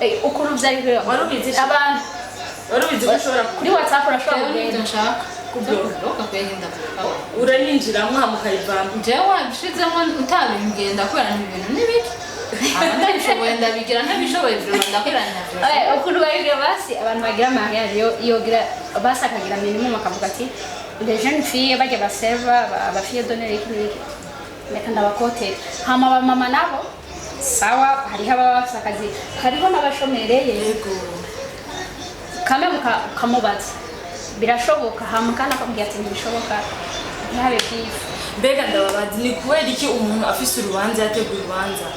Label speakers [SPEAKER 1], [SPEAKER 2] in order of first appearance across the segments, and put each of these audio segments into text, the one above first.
[SPEAKER 1] ukuntu byari byo
[SPEAKER 2] warubizi
[SPEAKER 1] abantu
[SPEAKER 2] warubizi ushobora
[SPEAKER 1] kuri WhatsApp urashobora
[SPEAKER 3] kugenda nshaka
[SPEAKER 2] kubloka
[SPEAKER 3] kwegenda
[SPEAKER 2] urayinjiramo hamukayivamo
[SPEAKER 3] jewe bishizemo utabimbwiye ndakorana ibintu n'ibiki ndabishoboye ndabigira ntabishoboye byo ndakorana nabyo
[SPEAKER 1] ukuntu bayigira basi abantu bagira mariage yogira basi akagira minimum akavuga ati les jeunes filles bajya baserva ba fille donner iki reka ndabakotera hama ba mama nabo sawa hariho abafite akazi hariho n'abashomereye
[SPEAKER 2] yego
[SPEAKER 1] kame mukamubaza birashoboka hama kandi akabwira ati ntibishoboka ntihabe byifu
[SPEAKER 2] mbega ndababazi ni kubera iki umuntu afise urubanza yateguye urubanza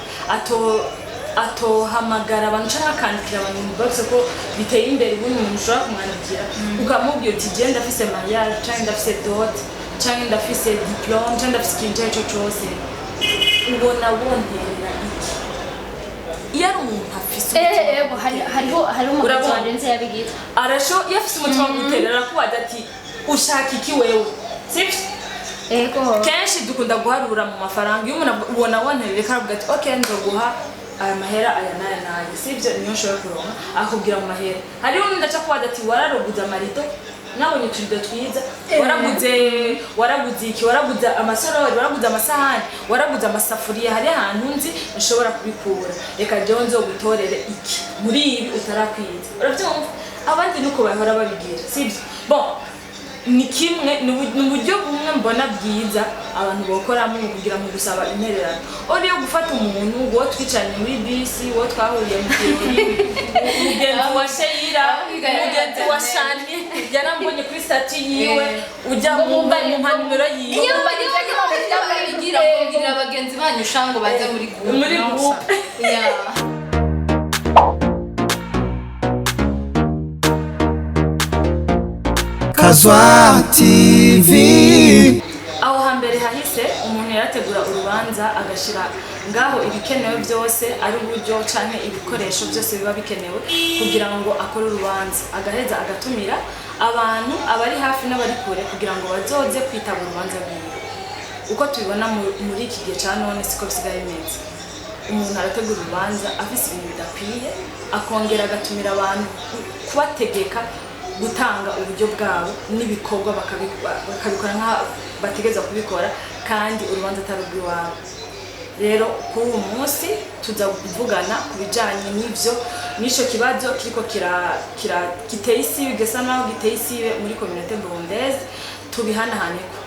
[SPEAKER 2] atohamagara abantu cyangwa akandikira abantu bose ko biteye imbere ubundi umuntu ushobora kumwandikira ukamubwira uti je ndafise mariage cyangwa ndafise dot cyangwa ndafise diplome cyangwa ndafise ikintu icyo cyose ubona wongerera iki iyo ari umuntu afise
[SPEAKER 1] hariho umukozi warenze yabigira
[SPEAKER 2] arasho iyo afise umutima wo guterera arakubaza ati ushaka iki wewe sibyo
[SPEAKER 1] ego
[SPEAKER 2] kenshi dukunda guharura mu mafaranga iyo umuntu ubona wonterera akavuga ati okay nzoguha aya mahera aya naya sibyo niyo nshobora kuronka akubwira mu mahera hariho undi ndaca kubaza ati wararoguza amarido nabonye uturido twiza waraguze iki waraguze amasorori waraguze amasahani waraguze amasafuriya hari ahantu nzi ushobora kubikura reka jewe nzogutorere iki muri ibi utarakwiza uravyumva abandi nuko bahora babigira sibyo bon ni kimwe ni uburyo bumwe mbona bwiza abantu bokoramo kugira ngo gusaba intererano uriyo gufata umuntu wo twicaranye muri bisi wo twahuriye mu kirori umugenzi wa Sheira umugenzi wa Shani yarambonye kuri stati yiwe ujya mu mpanuro yiwe
[SPEAKER 3] iyo bagize kugira abagenzi banyu shango baze muri group
[SPEAKER 4] Kazwa TV.
[SPEAKER 2] Aho hambere hahise umuntu yarategura urubanza agashira ngaho ibikenewe byose ari uburyo canke ibikoresho byose biba bikenewe kugira ngo akore urubanza agaheza agatumira abantu abari hafi n'abari kure kugira ngo bazoze kwitaba urubanza rwiwe uko tubibona muri iki gihe ca none siko bisigaye bimeze umuntu arategura urubanza afise ibintu bidakwiye akongera agatumira abantu kubategeka gutanga uburyo bwabo n'ibikorwa bakabikora nka bategeza kubikora kandi urubanza atarubwiwabo rero kuri uyu munsi tuza kuvugana ku bijanye n'icyo kibazo kiriko giteye isibe gisa naho giteye isibe muri communauté burundaise tubihanahaneko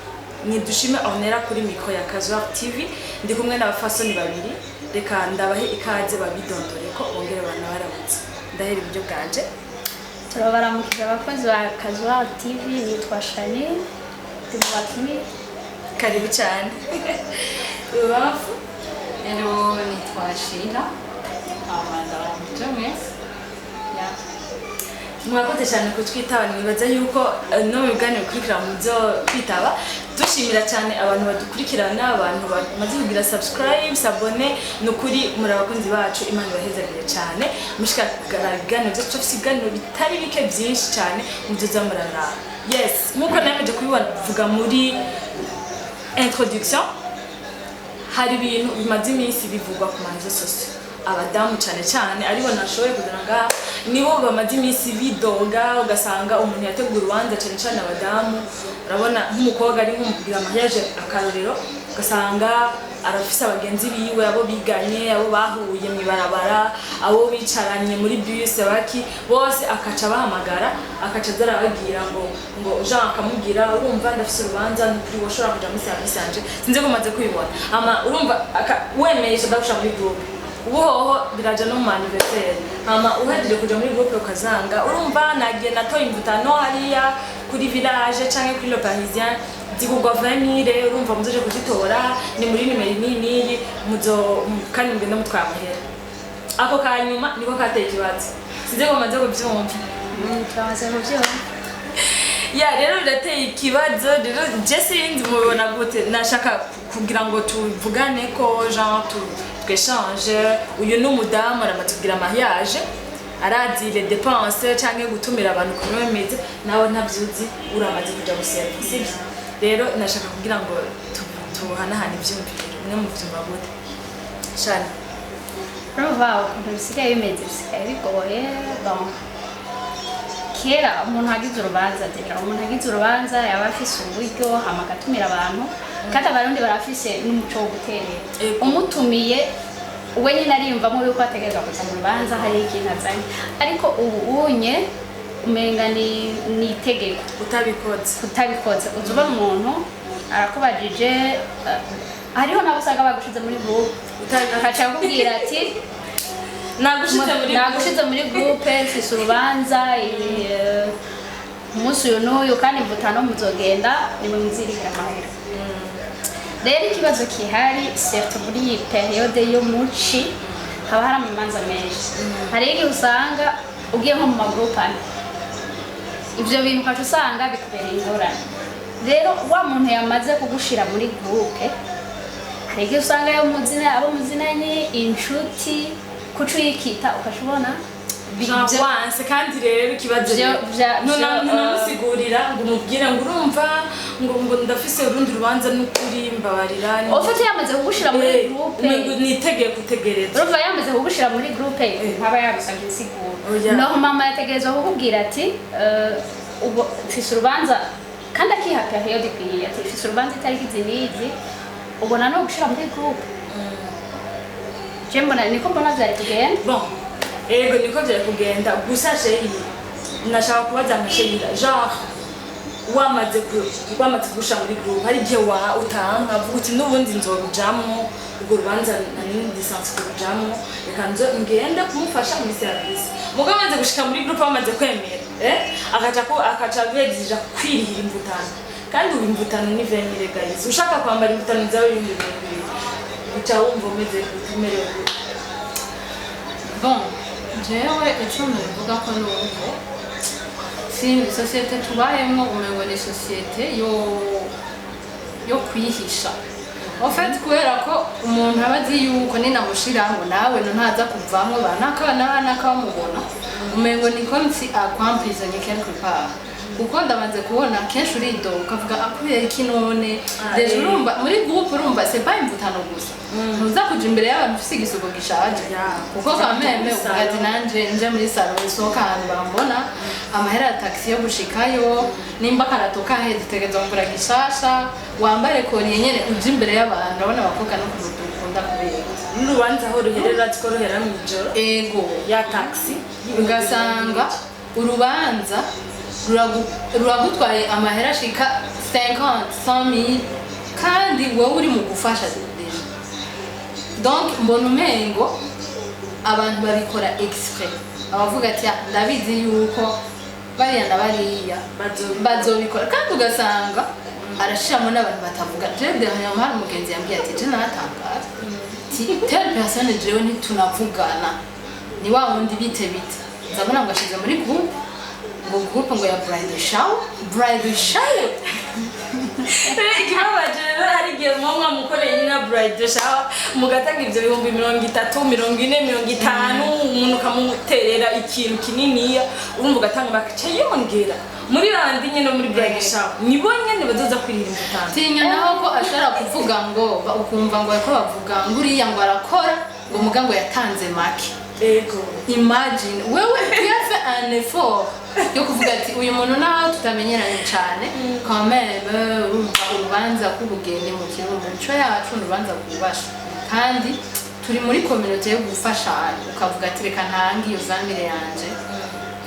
[SPEAKER 2] nidushime onera kuri mikro ya Kazwa TV ndi kumwe n'abafasoni babiri reka ndabahe ikaze babidondore ko bongere bana baramutse ndahera ibyo bwanje
[SPEAKER 1] turabaramukije abakozi ba Kazwa TV nitwa Shani tubakini
[SPEAKER 2] karibu cyane ubafu
[SPEAKER 3] ero nitwa Sheila abanda mutwese ya
[SPEAKER 2] mwakoze cyane kutwitaba nibaza yuko no biganiro kurikira mu byo kwitaba dushimira cyane abantu badukurikirana abantu bamaze kugira subscribe sabone nukuri muri abakunzi bacu Imana ibahezagire cyane mushikagara biganiro byo tufiganiro bitari bike byinshi cyane mu byo zamurara yes nkuko nameje kubivuga muri introduction hari ibintu bimaze iminsi bivugwa ku manzo sose abadamu cyane aribo nashoboye kudanga nibo bamaze iminsi bidoga ugasanga umuntu yategura urubanza cyane abadamu urabona nk'umukobwa ari nk'umugira mariage akarorero ugasanga arafise abagenzi biwe abo biganye abo bahuye mu barabara abo bicaranye muri bus baki bose akaca bahamagara akaca zarabagira ngo Jean akamubwira urumva ndafise urubanza n'ukuri woshobora kuja muri service yanje sinze ko maze kwibona ama urumva wemeyesha ndagusha muri group ubuhoho biraja no mu anniversaire hama uhejeje kuja muri groupe ukazanga urumva nagiye natoye imvutano hariya kuri village canke kuri le parisien zigugwa 20,000 urumva muzoje kuzitora ni muri nimero nini muzo kandi ngenda mutwara amahera ako kanyuma niko kateye ikibazo sinze ko maze kuvyumva
[SPEAKER 1] turamaze kuvyumva
[SPEAKER 2] ya rero birateye ikibazo rero je sinzi mubona gute nashaka kugira ngo tuvugane ko genre twechange uyu n'umudamu aramaze kugira mariage arazi les dépenses canke gutumira abantu ku bimeze nawe ntavyuzi uramaze kuja guserva sibyo rero nashaka kugira ngo tuhanahane ivyumviro mwe mu vyumva gute Shani
[SPEAKER 1] urumva ukuntu bisigaye bimeze bisigaye bigoye donc kera umuntu agize urubanza deja umuntu agize urubanza yaba afise uburyo hama agatumira abantu kandi abarundi barafise n'umuco wo guterera umutumiye we nyine ariyumvamo yuko ategerezwa kuza mu rubanza hari ikintu azanye ariko ubu unye umenga ni itegeko utabikoze uzuba umuntu arakubajije hariho nabo usanga bagushize muri groupe akaca akubwira ati nagushize muri groupe mfise urubanza umunsi uyu n'uyu kandi mvuta no muzogenda nimwe muzirikira amahera rero ikibazo kihari surtout muri iyi periode yo muci haba hari amamanza menshi hari igihe usanga ugiye nko mu magroupe ane ivyo bintu ukaca usanga bikubereye ingorane rero wa muntu yamaze kugushira muri groupe hari igihe usanga abo muzinanye inshuti kuco yikita ukashobona
[SPEAKER 2] wanse kandi rero ikibazo ntunamusigurira ngo umubwire ngo urumva ngo ndafise urundi rubanza n'ukuri mbabarira
[SPEAKER 1] ufite yamaze kugushira muri groupe
[SPEAKER 2] nitegeye gutegereza
[SPEAKER 1] urumva yamaze kugushira muri groupe nkaba yabisabye isiguro naho mama yategerezwa kukubwira ati mfise urubanza kandi akiha periode ikwiye ati mfise urubanza itariki zinizi ubona no gushira muri groupe mbona niko mbona vyari kugenda
[SPEAKER 2] ego niko vyari kugenda gusa sheri nashaka kubaza amasheyira genre wamaze gusha muri groupe hari igihe utanka vuga uti n'ubundi nzorujamwo urwo rubanza nari lisansi kurujamwo reka ngenda kumufasha muri service mugabo amaze gushika muri groupe bamaze kwemera akaca yegizija kwirihira imvutano kandi ubu imvutano ni venire guys ushaka kwambara imvutano zawe y'ibintu bica wumva umeze umerewe
[SPEAKER 3] bon jewe icyo navuga ko nuko si societe tubayemo umengo ni societe yo kwihisha en fait kubera ko umuntu abazi yuko ninamushira ngo nawe ntaza kuvamwe banaka bamubona umengo ni comme si accomplisé quelque part kuko ndabanze kubona kenshi uridoga ukavuga akubera iki none deje urumva muri groupe urumva c'est pas imvutano gusa ntuza kuja imbere y'abantu ufise igisuko gishaje kuko kameme ugazi nanje nje muri salon isohoka ahantu bambona amahera ya taxi yo gushikayo nimba karatoka he dutegereza ngura gishasha wambare koniye nyene uje imbere y'abantu urabona abakobwa no kudukunda kubera
[SPEAKER 2] n'urubanza aho ruherera tworohera mu ijoro
[SPEAKER 3] ego
[SPEAKER 2] ya taxi
[SPEAKER 3] ugasanga urubanza ruragutwaye amahera ashika 50,000 kandi wowe uri mu gufasha deje donc mbona umengo abantu babikora exprès abavuga ati ndabizi yuko bariya na bariya bazobikora kandi ugasanga arashiramo n'abantu batavuga jewe hari umugenzi yambwiye ati je natangaza telle personne jewe ntitunavugana ni wa wundi bite nzabona ngo ashize muri groupe groupe ngo ya bridal shower
[SPEAKER 2] ikibabaje rero hari igihe mama mukoreye na bridal shower mugatanga ivyo bihumbi 30, 40, 50 umuntu kamuterera ikintu kininiya urumva ugatanga bakaca yongera muri bandi nyene muri bridal shower nibo nyene bazoza kwirira imvutano
[SPEAKER 3] tinya naho ko ashara kuvuga ngo ukumva ngo ariko bavuga ngo uriya ngo arakora ngo mugango yatanze make
[SPEAKER 2] ego
[SPEAKER 3] imagine wewe yafe un effort yo kuvuga ati uyu muntu naho tutamenyeranye cyane quand même urumva urubanza k'ubugende mu kirundo cyo yacu urubanza kubasha kandi turi muri community yo gufashanya ukavuga ati reka ntangi iyo zamire yanje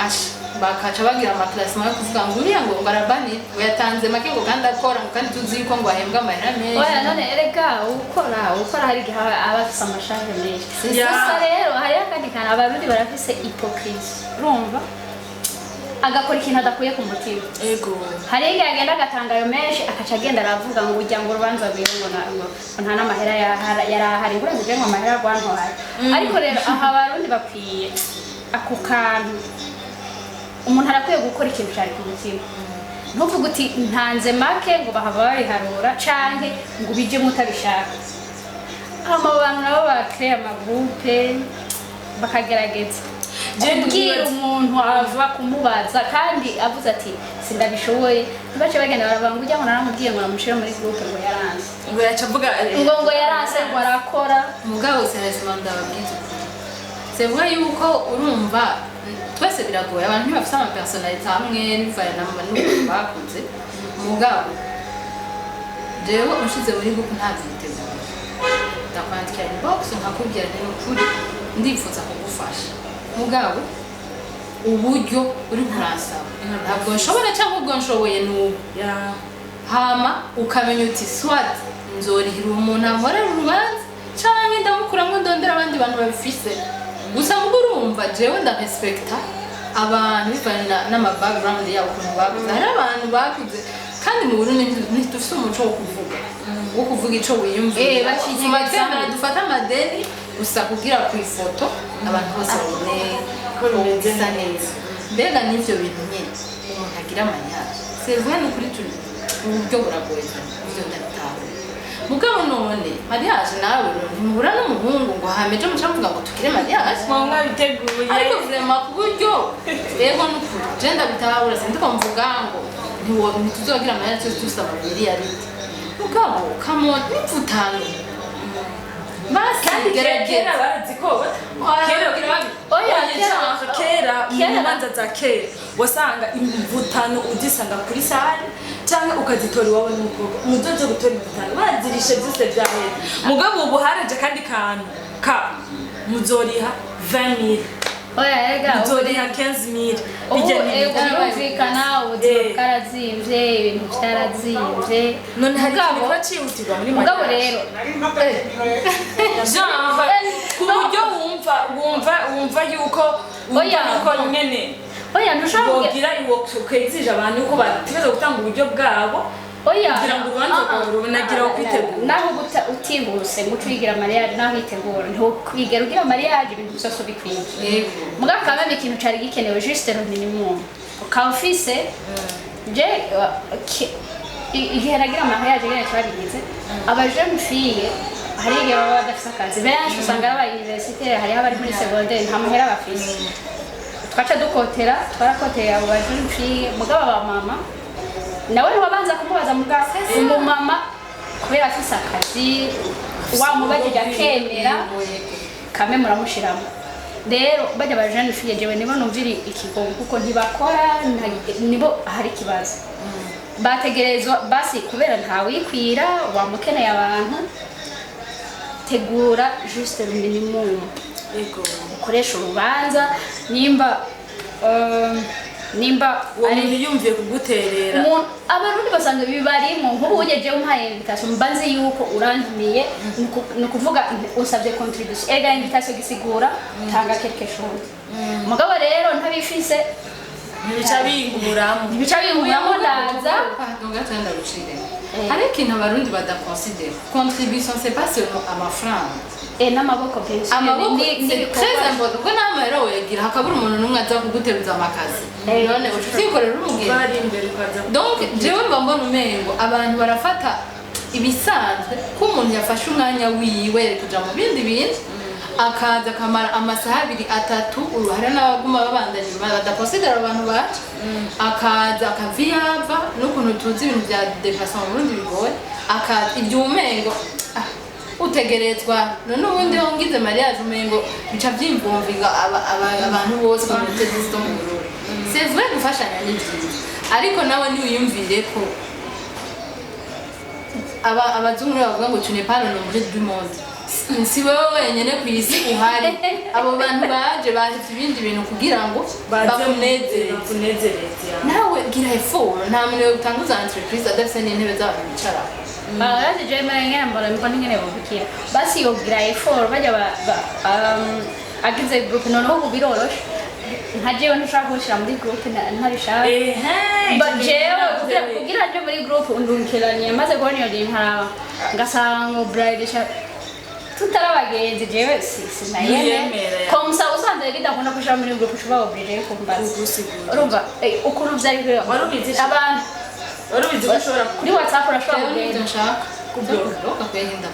[SPEAKER 3] asha bakaca bagira amaklassement yo kuvuga ngo uriya ngo barabani yatanze make ngo kandi akora kandi tuzi ko ngo ahembwa amahera menshi
[SPEAKER 1] oya none erega ukora hari gihe abafise amashaje menshi sisa rero hari akandi kana abarundi barafise hypocrisie urumva agakora ikintu adakuye ku mutima
[SPEAKER 2] ego
[SPEAKER 1] hari igihe agenda agatangayo menshi akaca agenda aravuga ngo ujya ngo urubanza rwiwe ngo nta n'amahera yarahari ngura zije ngo amahera rwantwaye ariko rero aha abarundi bakwiye ako kantu umuntu arakwiye gukora ikintu cyari ku mutima ntuvuga uti ntanze make ngo bahava babiharura canke ngo bije mutabishaka abantu nabo bakreye amagroupe bakagerageza kubwira umuntu ava kumubaza kandi avuze ati sindabishoboye ntibace bagenda baravuga ngo ujya ngo naramubwiye ngo namushire muri groupe ngo yaranse
[SPEAKER 2] ngo yaca avuga
[SPEAKER 1] ngo yaranse ngo arakora
[SPEAKER 3] mugabo serezima ndababwiza c'est vrai yuko urumva twese biragoye abantu ntibafite ama personnalité hamwe n'ivaya n'uko bakuze mugabo jewe ushize muri groupe ntazitegura ndakwandikira inbox nkakubwira nti ukuri ndifuza kugufasha mugabo uburyo uri kurasaba ntabwo nshobora cyangwa ubwo nshoboye n'ubu hama ukamenya uti swat nzorihira umuntu ahorera urubanza cyangwa ndamukuramo ndondera abandi bantu babifise gusa mubwo urumva jewe ndarespecta abantu bivana n'ama background yabo ukuntu bakuze hari abantu bakuze kandi mu Burundi ntidufise umuco wo kuvuga ico wiyumviye bakigimagana dufata amadeni gusa kugira ku ifoto abantu bose babone ko bisa neza mbega n'ivyo bintu nyine umuntu agira amanyaje c'est vrai no kuri turi uburyo buragoye ivyo ndataho mugabo none mariage nawe ntimuhura n'umuhungu ngo hameje muca mvuga ngo tukire mariage
[SPEAKER 2] mwanga biteguye
[SPEAKER 3] ariko vraiment ku buryo rego n'ukuri je ndabitahura sindiko mvuga ngo ntituzogira mariage tusaba miliyaridi mugabo come on nipfutano
[SPEAKER 2] kandi kera barazi ko kera mu manza za kera wasanga imvutano udisanga kuri sare cyangwa ukazitora iwawe n'umukobwa umudodo gutora imvutano bazirishe byose byahera mugabo ubu haraje kandi kantu ka muzoriha 20,000 muzoriha 15,000
[SPEAKER 1] birumvikana ubuzima bwarazimvye ibintu byarazimvye
[SPEAKER 2] none hari ikintu bacihutirwa muri
[SPEAKER 1] mugabo rero
[SPEAKER 2] ku buryo wumva yuko nyene
[SPEAKER 1] oya ntushobora
[SPEAKER 2] kugira ukwezije abantu ko batigeze gutanga uburyo bwabo kugira ngo urubanza runagira kwitegura
[SPEAKER 1] naho utihuse ngo ucigira mariage naho witegura ntiwigera ugira mariage ibintu byose bikwiye mugabo kandi ikintu cari gikenewe juste le minimum ukaba ufise je igihe nagira mariage gene twabigize aba jeune fille hari igihe baba badafise akazi benshi usanga ari aba université hari abari muri secondaire nta muhera bafise twaca twarakotera abo ba jeune fille mugabo aba mama nawe ntiwabanza kumubaza mugabo umumama kubera afise akazi wamubajije akemera kame muramushiramo rero bajya ba jeune fille jewe nibo numvira ikigongo kuko ntibakora nibo hari kibazo bategerezwa basi kubera ntawikwira wamukeneye abantu tegura juste le minimum ukoresha urubanza nimba
[SPEAKER 2] ari yumviye kuguterera
[SPEAKER 1] abarundi basanga bibarimo nk'ubu ugeje umpaye invitation mbanze yuko urandimiye nukuvuga usabye contribution ega invitation gisigura tanga quelque chose mugabo rero ntabifise
[SPEAKER 2] bica binguramo
[SPEAKER 1] ndaza
[SPEAKER 3] donc atanda rucire hari ikintu abarundi badaconsidera contribution c'est pas seulement amafaranga
[SPEAKER 1] n'amaboko byinshi
[SPEAKER 3] ni très important ko namara wegira hakabura umuntu numwe aza kuguteruza amakazi none ucikorera umugeni
[SPEAKER 2] bari imbere kwaza
[SPEAKER 3] donc jewe mbona umengo abantu barafata ibisanzwe ko umuntu yafashe umwanya wiwe kuja mu bindi bintu akaza kamara amasaha 2-3 uruhare n'abaguma babandanye badakonsidera abantu bacu akaza akaviyava n'ukuntu tuzi ibintu bya déplacement mu Burundi bigoye akaza ibyumengo utegerezwa none ubundi hongize mariage umengo bica byimvumviga abantu bose bamuteze zisto mu Burundi c'est vrai gufashanya ni byiza ariko nawe ni uyumvire ko abazungu bavuga ngo tu n'es pas le nombre du monde si wowe wenyine ku isi uhari abo bantu baje bahise ibindi bintu kugira ngo bakunezereze nawe gira effort nta muntu utanguza entreprise adafite n'intebe z'abantu bicara
[SPEAKER 1] baraje je marenge mbona mbona ngene bubikira basi yogira effort bajya agize group noneho kubiroroshe ntajewe ntushaka gushira muri group ntabishaka bajewe kugira nje muri group undumikiranye maze kubona iyo dintu ngasanga bride tutarabagenzi jewe sinayeme komsa usanze bidakunda kushira muri group ushobora oblige kumbaza urumva ukuntu byari byo abantu
[SPEAKER 2] warubizi gushora
[SPEAKER 1] kuri WhatsApp urashobora kugenda
[SPEAKER 3] nshaka kubloka kwehinda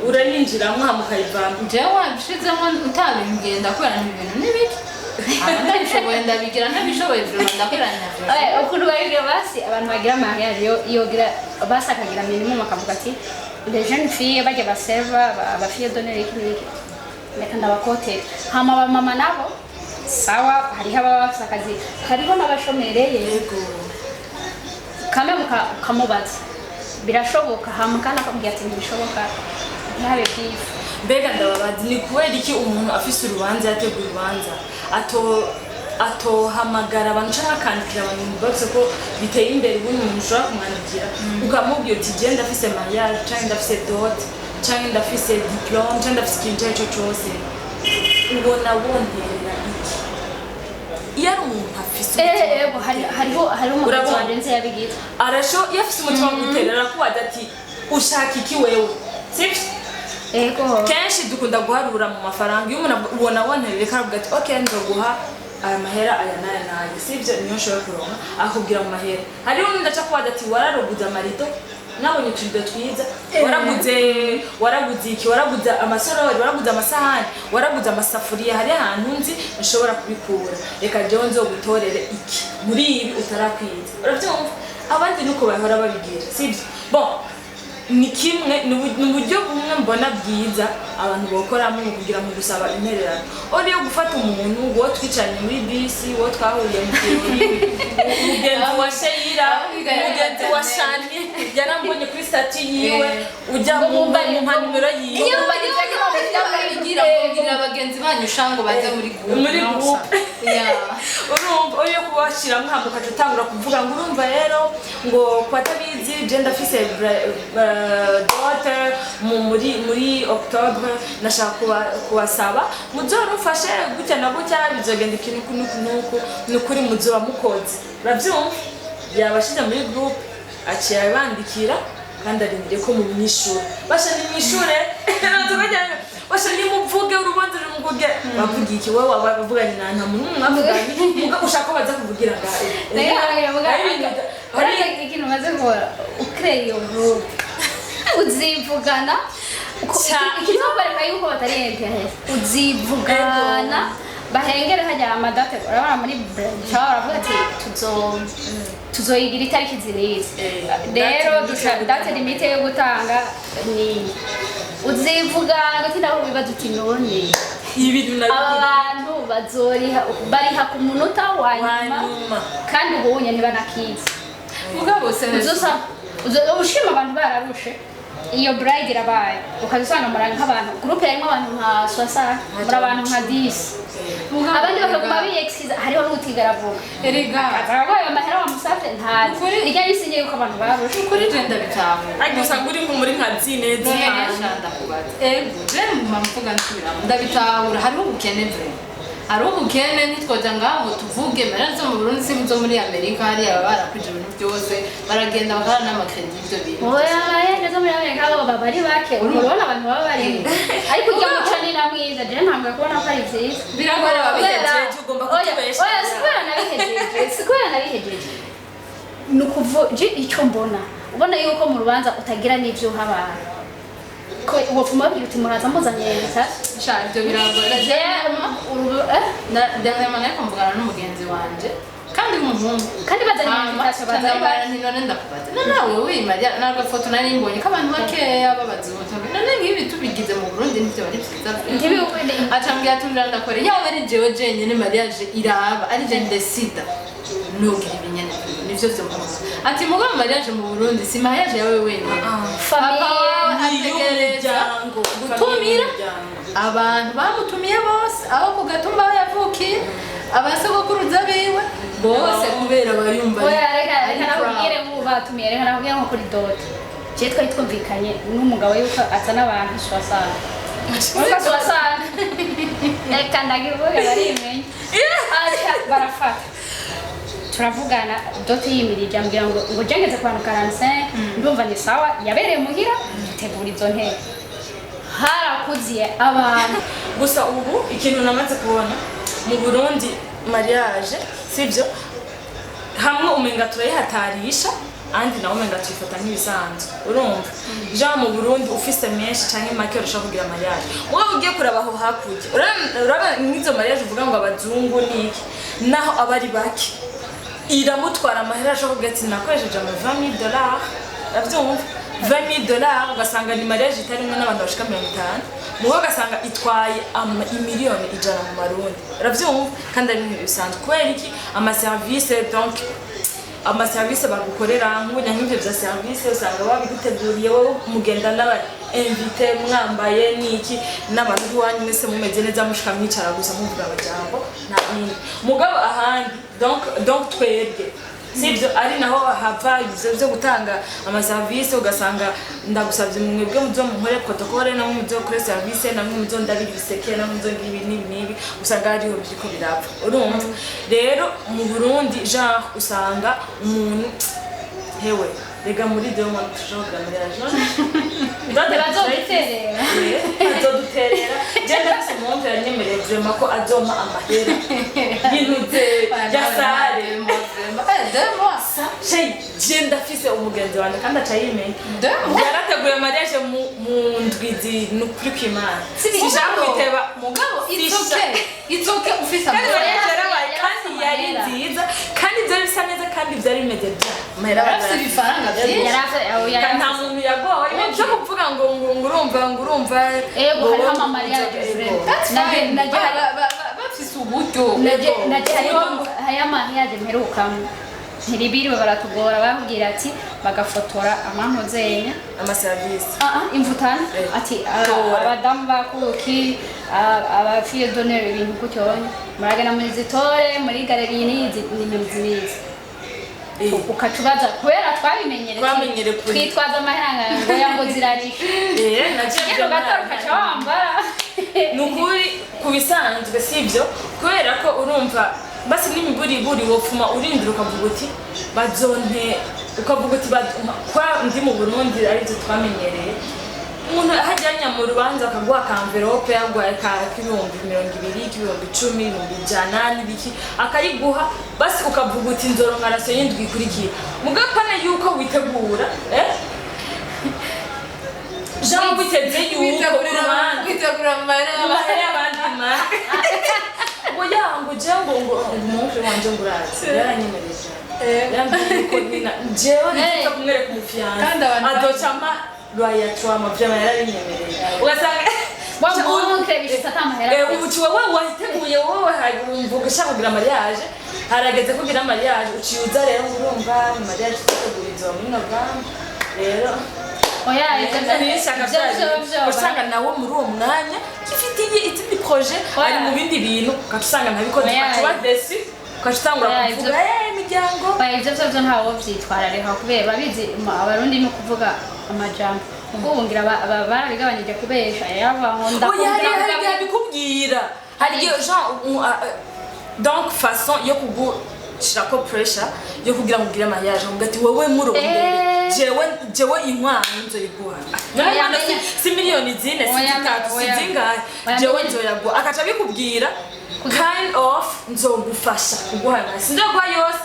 [SPEAKER 2] urayinjiramo hamukayivana
[SPEAKER 3] jewe wabishizemo utabingenda kubera ibintu n'ibiki ndabishoboye ndabigira ntabishoboye ndakoranya
[SPEAKER 1] ukuntu bayigira basi abantu bagira mariage yogira basi akagira minimum akavuga ati les jeunes filles bajya baserva ba fille donner iki reka ndabakotera hama abamama nabo sawa hariho ababa bafite akazi hariho n'abashomereye
[SPEAKER 2] yego
[SPEAKER 1] kame mukamubaza birashoboka hama kandi akambwira ati ntibishoboka ntihabe byiza.
[SPEAKER 2] mbega ndababazi ni kubera iki umuntu afise urubanza yateguye urubanza atohamagara abantu cyangwa akandikira abantu bavuze ko biteye imbere ubundi umuntu ushobora kumwandikira ukamubwira uti je ndafise mariage cyangwa ndafise dot cyangwa ndafise diplome cyangwa ndafise ikintu icyo ari cyo cyose ubona wongerera iki iyo ari umuntu afise
[SPEAKER 1] ego hariho umukozi wanje nzi yabigize
[SPEAKER 2] arasho iyo afise umutima wo guterera kubaza ati ushaka iki wewe sibyo
[SPEAKER 1] ego
[SPEAKER 2] kenshi dukunda guharura mu mafaranga iyo umuntu ubona wonterera akavuga ati okay nzoguha aya mahera aya n'aya sibyo niyo nshobora kuronka akubwira mu mahera hariho n'undi aca kubaza ati wararoguza amarido nabonye utubido twiza waraguze iki waraguze amasorori waraguze amasahani waraguze amasafuriya hari ahantu nzi ushobora kubikura reka jewe nzogutorere iki muri ibi utarakwiza urabyumva abandi nuko bahora babigira sibyo bon ni kimwe ni uburyo bumwe mbona bwiza abantu bokoramo kugira ngo gusaba intererano uri yo gufata umuntu wo twicaranye muri bisi wo twahuriye mu kirori umugenzi wa Sheira umugenzi wa Shani yarambonye kuri stati yiwe ujya mu nimero yiwe
[SPEAKER 3] iyo bagize ko bigira kugira abagenzi banyu shango baze muri groupe
[SPEAKER 2] urumva uri yo kubashiramo hamwe ukatangura kuvuga ngo urumva rero ngo kwatabizi je ndafise daughter muri October nashaka kubasaba muzorufashe gutya na gutya bizogenda ikintu nukuri muzoba mukoze uravyumva yabashize muri group aciye bandikira kandi arindiriye ko mu myishura basha ni myishure basha ni muvuge urubanza rumuvuge bavuga iki wowe wabavuganye na nta muntu mwavuganye muga ushaka ko baza kuvugira ngaho
[SPEAKER 1] hari ikintu maze gukora ukreye iyo group uzivugana ikizokwereka yuko batari internet uzivugana bahengere hajya amadate urabona muri brand baravuga ati tuzoyigira itariki zinizi rero date limite yo gutanga ni uzivugana gati naho bibaza uti none abantu bariha ku munota wa nyuma kandi ubonye ntibanakiza
[SPEAKER 3] mugabo
[SPEAKER 1] ushima abantu bararushe iyo bride irabaye ukazusanga muranga nk'abantu groupe yarimo abantu nka 60 muri abantu nka 10 abandi bakaguma biyexiza hariho n'utigara vuga
[SPEAKER 3] erega
[SPEAKER 1] arabaye amahera wa musafre ntazi rijya yisinye yuko abantu barushe
[SPEAKER 3] kuri genda bitamu
[SPEAKER 2] gusa nguri muri nka zinezi
[SPEAKER 3] ndakubaza ego je mvuga nsubiramo ndabitahura hariho ubukene vre hari ubukene ntitwoja ngaho tuvuge marazo mu Burundi simuzo muri Amerika hari ababara kuje ibintu byose baragenda bakara n'amakredi y'ibyo bintu
[SPEAKER 1] oya neza muri Amerika abo babari bake urabona abantu baba bari ariko ujya muca ni namwiza je ntabwo kubona ko ari byiza
[SPEAKER 2] biragora babihejeje ugomba kutubesha
[SPEAKER 1] oya sikora nabihejeje nukuvuga icyo mbona ubona yuko mu rubanza utagira n'ibyo habantu ko wofuma biruti muraza muzanye leta
[SPEAKER 3] sha ibyo biragora je ndamwe mane kumvugana n'umugenzi wanje kandi umuhungu
[SPEAKER 1] kandi bazanye invitation bazanye
[SPEAKER 3] none ndakubaza nawe wimarya narwo foto nari mbonye ko abantu bakeya babazuto none ngibi tubigize mu Burundi nivyo bari byiza
[SPEAKER 1] ntibiwende
[SPEAKER 3] atambya tumira ndakore yawe ari jewe jenyene mariage iraba ari je ndesida nugira ibinyene nivyo byo ati mugo mariage mu Burundi si mariage yawe wenyine
[SPEAKER 1] famille
[SPEAKER 3] ategereza gutumira abantu bamutumiye bose aho kugatumba aho yavukiye abasogokuruza biwe bose kubera bayumva
[SPEAKER 1] oya reka nakubwire mu batumiye reka nakubwire nko kuri dote je twari twumvikanye n'umugabo yuko atana abantu 60 reka ndagivuga barimenye acha barafata turavugana dote yimirije ambwira ngo jengeze kwa 45 ndumva ni sawa yabereye muhira dutegura izo ntebe harakuziye abantu
[SPEAKER 2] gusa ubu ikintu namaze kubona mu Burundi mariage sibyo hamwe umenga turayihatarisha andi nawe umenga tuyifata nk'ibisanzwe urumva jean mu Burundi ufise menshi canke make urashaka kugira mariage wowe ugiye kurabaho hakurya urabona n'izo mariage uvuga ngo abazungu niki naho abari bake iramutwara amahera ashaka kugira ati nakoresheje ama $20,000 uravyumva $20,000 ugasanga ni mariage itarimwe n'abantu bashika 50 muwe ugasanga itwaye imiliyoni 100 mu marundi uravyumva kandi ari ibintu bisanzwe kubera iki amaservice donc amaservice bagukorera nk'ubunya nk'ivyo vya service usanga babiguteguriye wowe mugenda n'aba invite mwambaye niki n'abantu b'iwanyu mwese mumeze neza mushika mwicara gusa muvuga amajambo nta nini mugabo ahandi donc twebwe sibyo ari naho hava ibyo byo gutanga amaservice ugasanga ndagusabye mwebwe muzo munkore protocole na muzo kore service na muzo ndabiri biseke na muzo ngibi nibi usanga ari ho biko birapfa urumva rero mu Burundi genre usanga umuntu hewe rega muri de mo tujoga muri agent azoduterera genda bise umuntu yanyemereye vraiment ko azoma amahera yinuze yasare genda fise umugenzi wanjye kandi acayimenya yarateguye mariage mu ndwizi nukuri kw'Imana sishaka kwiteba mugabo it's okay ufise amahera kandi yari nziza kandi byari bisa neza kandi byari bimeze bya mahera
[SPEAKER 3] ibifaranga
[SPEAKER 2] nta muntu yagoye cyo kuvuga ngo urumva
[SPEAKER 1] ego hariho amamariage
[SPEAKER 3] bafise uburyo
[SPEAKER 1] hariho amariage mperukamo ntibiriwe baratugora bakubwira ati bagafotora amantozenya
[SPEAKER 2] amaservice
[SPEAKER 1] imvutana ati abadamu bakuki abafiye donere ibintu kucyonye muragana muri zitore muri galeri nizi ukacubaza kubera twabimenyereye twitwaza amahanga ngo yango zirarisha nagiye gatora ukacawambara
[SPEAKER 2] nukuri kubisanzwe sivyo kubera ko urumva basi n'imiburiburi wopfuma urindira ukavuga uti bazonte ukavuga uti kwa ndi mu Burundi ari byo twamenyereye umuntu hajyanya mu rubanza akaguha ka envelope yagwaye ka 200 100 n'ibiki akayiguha basi ukavuga uti nzoronka rasiyo y'indwi ikurikira mugapane yuko witegura Jean witeze yuko
[SPEAKER 3] witegura amahera
[SPEAKER 2] y'abandi ma ngo jango ngo umuntu wanje ngurazi yaranyemereje yambwiye ko nina jewe nita kumwereka umufyana adocama rwaya twama vyama yaranyemereje ugasanga
[SPEAKER 1] wamuntu bishitse atamahera
[SPEAKER 2] ubuci wowe wahiteguye wowe umvuga ushaka kugira mariage harageze kugira mariage uciyuza rero urumva mariage tuteguriza muri November rero
[SPEAKER 1] oya
[SPEAKER 2] usanga nawe muri uwo mwanya gifitiye izindi projet ari mu bindi bintu ugasanga ntabikoze ukacuba desi ukacutangura kuvuga imiryango
[SPEAKER 1] ibyo byo ntawo byitwarareka kubera babizi abarundi no kuvuga amajambo ubungira barabigabanyije kubesha yabahonda
[SPEAKER 2] oya bikubwira hari Jean donc façon yo kugushirako pressure yo kugira ngo ugire mariage ngati wowe murondere jewe inkwano nzoyiguha si miliyoni zine si zitatu si zingahe jewe nzoyaguha akaca bikubwira kind of nzogufasha kuguha amasi ndoguha yose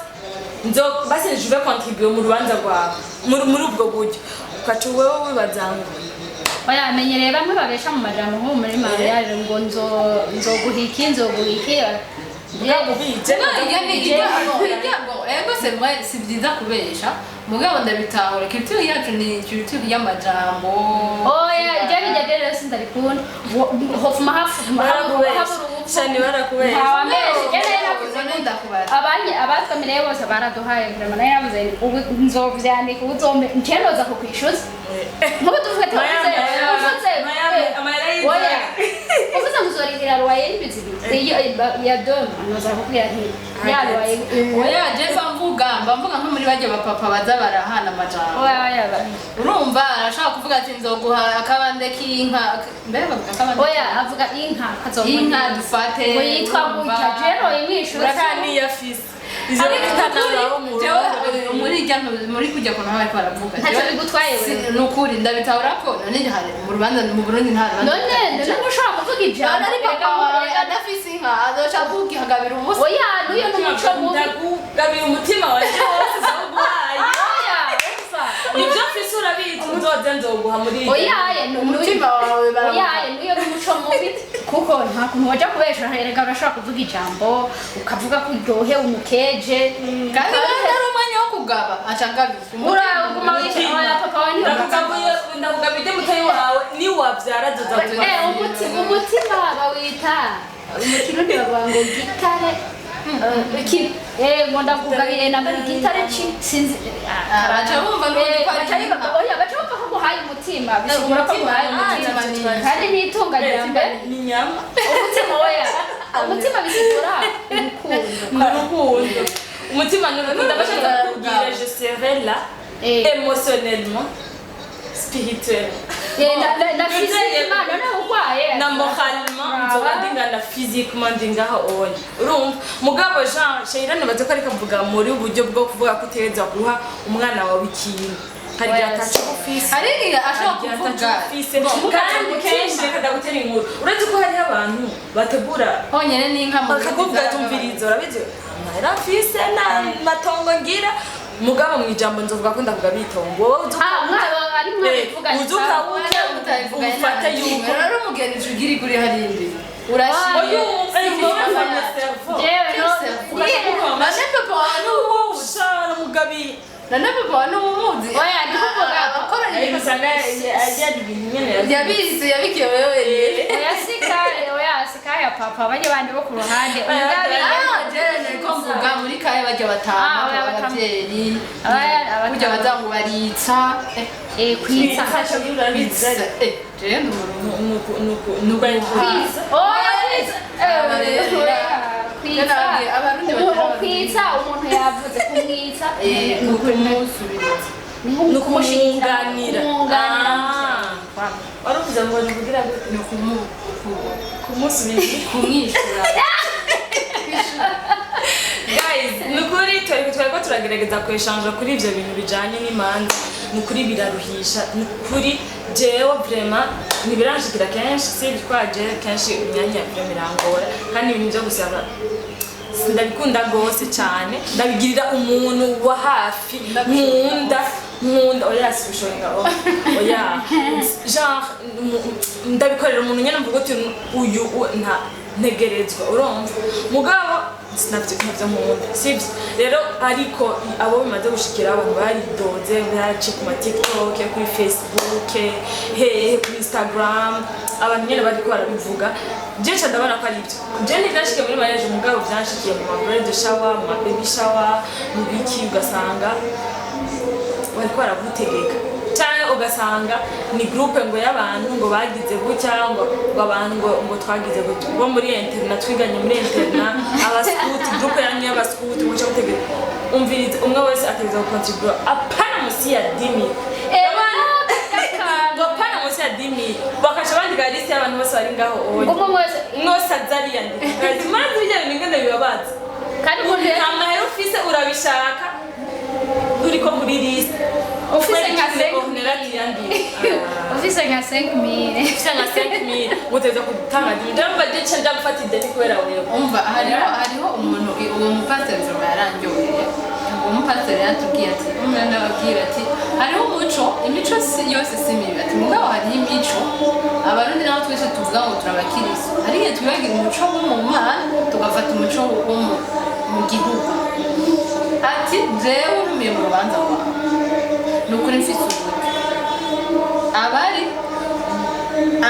[SPEAKER 2] basi njuve contribuer mu rubanza rwawe muri ubwo buryo ukaca wewe wibazanga
[SPEAKER 1] oya menyereye bamwe babesha mu majambo nko muri mariage ngo nzoguhiki
[SPEAKER 3] ego si byiza kubesha mugabo ndabitahura culture yacu ni culture y'amajambo
[SPEAKER 1] oya ibyo bijya sindarikunda hofuma
[SPEAKER 2] shani barakubesha
[SPEAKER 1] abatwemereye bose baraduhaye vraiment nayo yavuze nzovyandika uzombe ncenoza ku kwishuza nkubu tuvuge uvuze muzorihira rwaye y'ibizibiri ya dome noza kukubwira nti yarwaye
[SPEAKER 3] oya je mvuga nko muri bajye bapapa baza barahana amajambo urumva arashaka kuvuga ati nzoguha akabande k'inka mbere bavuga akabande
[SPEAKER 1] oya avuga
[SPEAKER 3] inka dufate
[SPEAKER 1] ngo yitwa gutya jero imwishuza
[SPEAKER 2] kandi yafise
[SPEAKER 3] muri kujya ko nawe ariko baravuga
[SPEAKER 1] ntacyo bigutwaye
[SPEAKER 3] nukuri ndabitahura ko none hari mu Rwanda mu Burundi nta
[SPEAKER 1] none ushobora kuvuga ijambo
[SPEAKER 3] ari papa adafise inka azoca kugihagabira ubusa
[SPEAKER 1] oya nuyo n'umuco mubi
[SPEAKER 2] ndagugabira umutima wanje wose zoguhaye ibyo mfise urabizi uzoze nzoguha muri
[SPEAKER 1] oya
[SPEAKER 3] umutima wawe
[SPEAKER 1] oya nuyo n'umuco mubi kuko nta kuntu wajya kubesha herega urashobora kuvuga ijambo ukavuga ko uryohe umukeje
[SPEAKER 3] kandi ari umwanya wo kugaba acangabira
[SPEAKER 1] uraguma wishora papa wani
[SPEAKER 2] ndakugabide mutayi wawe ni wavyara doza
[SPEAKER 1] umutima bawita umukirundi babango gitare ngo ndakugabire na gitare sinzi
[SPEAKER 3] aracabumva n'undi ko ari
[SPEAKER 1] oya bacumva ko guhaye umutima bisigura ko guhaye umutima kandi nitunga ryambe
[SPEAKER 2] ni nyama
[SPEAKER 1] umutima oya umutima bisigura
[SPEAKER 2] urukundo umutima n'urukundo bashaka kugira je serai là émotionnellement spirituellement
[SPEAKER 1] na physiquement none ukwaye
[SPEAKER 2] na moralement nzoba ndingana physiquement ndingaho onye urumva mugabo Jean Sheirane baze ko ariko mvuga muri uburyo bwo kuvuga ko utegeza guha umwana wawe ikintu hari byatacu office
[SPEAKER 3] hari ashaka kuvuga
[SPEAKER 2] kandi kenshi reka gutera inkuru uretse ko hari abantu bategura
[SPEAKER 3] honyene n'inka mu
[SPEAKER 2] bakavuga tumvirizo urabizi nara office na matongo ngira mugabo mwijambo nzovuga ko ndavuga bitongo
[SPEAKER 1] ari mwavuga
[SPEAKER 2] uzuka ufata yuko
[SPEAKER 3] rero umugeni jugiri kuri hari imbere urashimye nana papa wanu umuzi
[SPEAKER 1] oya ndikuvuga
[SPEAKER 3] akoranye
[SPEAKER 2] usanga ajya ibintu nyene
[SPEAKER 3] yabizi yabikiye wewe
[SPEAKER 1] oya sika ya papa baje bandi bo ku ruhande
[SPEAKER 3] jene ko mvuga muri kaye bajya batanga abavyeyi burya bazangu baritsa
[SPEAKER 1] kwitsa
[SPEAKER 3] jene
[SPEAKER 1] kwitsa umuntu yavuze kumwitsa
[SPEAKER 2] nukumushinganira waruvuze ngo nikugira kumusubira
[SPEAKER 3] kumwishura
[SPEAKER 2] guys nukuri twariko turagerageza kweshanja kuri ivyo bintu bijanye n'imanza nukuri biraruhisha nukuri jewe vraiment nibiranshikira kenshi sibitwaje kenshi imyanya mirangora kandi ibintu byo gusaba ndabikunda gose cyane ndabigirira umuntu wa hafi nkunda oya sibishoboka oya genre ndabikorera umuntu nyene mvuga ati uyu nta ntegerezwa urumva mugabo sinavyo nkunda sibyo rero ariko abo bimaze gushikira abantu baridoze baraci ku TikTok kuri Facebook kuri Instagram abantu nyene bariko barabivuga byinshi ndabona ko ari byo je ntibyashike muri mariage mugabo byanshikiye mu bridal shower mu baby shower mu biki ugasanga bariko baragutegeka cyane ugasanga ni groupe ngo y'abantu ngo bagize gutya ngo abantu ngo twagize gutya bo muri internet twiganye muri internet abascout groupe yanyu y'abascout ngo cyo gutegeka umvirize umwe wese ategeza gukontribute apana musi ya 10,000 pana musi ya 10,000 bakaca bandika list y'abantu bose bari ngaho mwose azariya ndi maze bijya bingana bibabaza
[SPEAKER 1] kandi umuntu
[SPEAKER 2] amahera ufise urabishaka uriko kuri list
[SPEAKER 1] office nka 5,000
[SPEAKER 2] uteza kutanga ndamba decha ndafata ideni kwera wewe
[SPEAKER 3] umva hariho umuntu uwo mupasiteri zo yarangiye uwo mupasiteri yatubwiye ati umwana ababwira ati hariho imico yose si mibi ati mugabo hariho imico abarundi nabo twese tuvuga ngo turabakiriso hariyo twibagira umuco wo mu mana tugafata umuco wo mu gihugu ati jewe urumiye mu rubanza rwawe nukuri mfise ubundi abari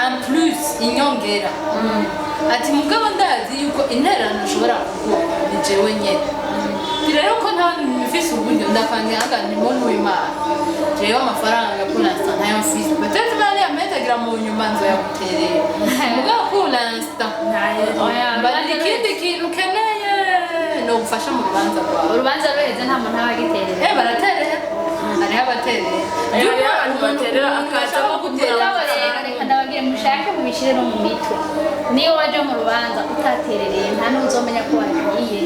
[SPEAKER 3] en plus inyongera ati mugabo ndazi yuko intererano ushobora kuguha ni jewe nyene rero ko nta mfise uburyo ndakanganga ndimo n'Imana jewe amafaranga kunasta ntayo mfise peut-être bari ametagira mu nyuma nzo yagutereye mugabo kunasta bari ikindi kintu keneye no gufasha mu rubanza rwawe
[SPEAKER 1] urubanza ruheze nta muntu abagiterera
[SPEAKER 3] baraterera hariho abaterera
[SPEAKER 2] abantu baterera akaza ko gutera
[SPEAKER 1] reka ndababwire mushake mubishire no mu mitwe niyo waje mu rubanza utaterereye nta n'uzomenya ko wagiye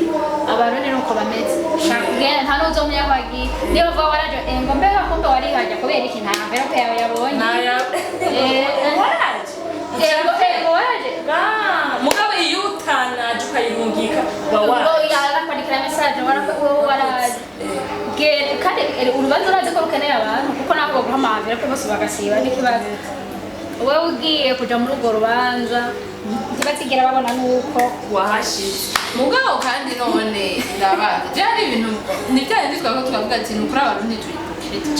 [SPEAKER 1] abarundi nuko bameze shaka kugenda nta n'uzomenya ko wagiye niyo bava waraje ngo mbe kumbe warihajya kubera iki nta mverope yawe yabonye waraje
[SPEAKER 2] mugabo iyo utanaje ukayirungika
[SPEAKER 1] kwandikira message waraje kandi urubanza urazi ko rukeneye abantu kuko ntabwo baguha amavera ko bose bagasiba n'ikibazo wowe ugiye kuja muri urwo rubanza ntibatigera babona nuko
[SPEAKER 2] wahashije
[SPEAKER 3] mugabo kandi none birabaza je ari ibintu ni bya bindi twako tukavuga ati ni ukuri abantu ntituri hypocrite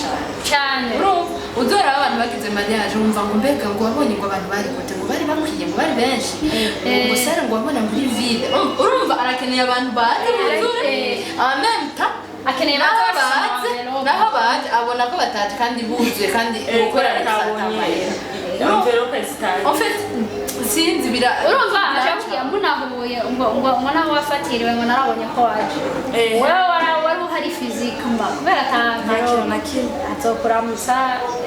[SPEAKER 1] cyane
[SPEAKER 3] udora abantu bagize mariage wumva ngo mbega ngo wabonye ngo abantu bari kote ngo bari bakwiye ngo bari benshi ngo sare ngo wabona muri ville urumva arakeneye abantu bazi amenta akeneye naho baje abona ko bataje kandi buzuye kandi gukora
[SPEAKER 2] kabonye en fait
[SPEAKER 3] sinzi bira
[SPEAKER 1] urumva aje mbunahuye ngo naho wafatiriwe ngo narabonye ko waje wewe wari uhari physique mba kubera
[SPEAKER 2] ntakiro nakimwe
[SPEAKER 1] azokuramusa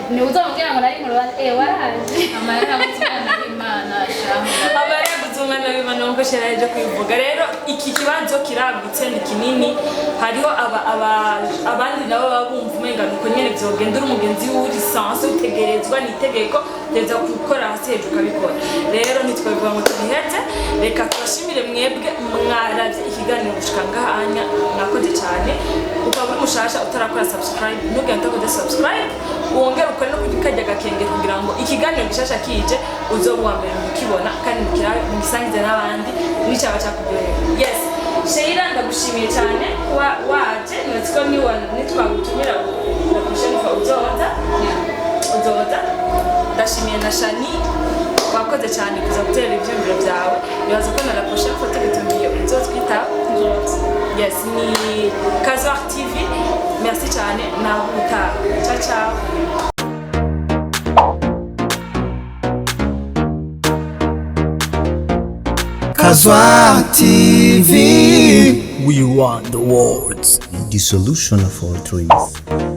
[SPEAKER 1] ni uzomubwira ngo nari mu rubanza waraje
[SPEAKER 3] amarira y'umwana w'Imana shaho
[SPEAKER 2] amarira y'umwana w'Imana ngo sheraje kwivuga rero iki kibanzo kiragutse ni kinini hariho abandi nabo babumva umenga nuko nyene byogenda uri umugenzi w'uri sanse utegerezwa nitegeko teza gukora hasi hejuru kabikora rero nitwavuga ngo tubiheze reka tubashimire mwebwe mwaravye ikiganiro gushika ngahanya mwakoze cyane ukaba uri mushasha utarakora subscribe ntugende utakoze subscribe wongera ukore no kujya gakenge kugira ngo ikiganiro gishasha kije uzoba wa mbere mukibona kandi mugisangize n'abandi n'icaba cyakuryohera yes Sheila ndagushimiye cyane kuba waje nitwa nitwagutumira urakushenfa uzoza ndashimiye na Shani wakoze cyane kuza gutera ibyumviro byawe bibaza ko na la prochaine fois tugutumiye uzotwita yes ni Kazwa TV merci cyane naho utaha ciao ciao
[SPEAKER 4] Kazwa TV.
[SPEAKER 5] We want the world's
[SPEAKER 6] the solution of all trees.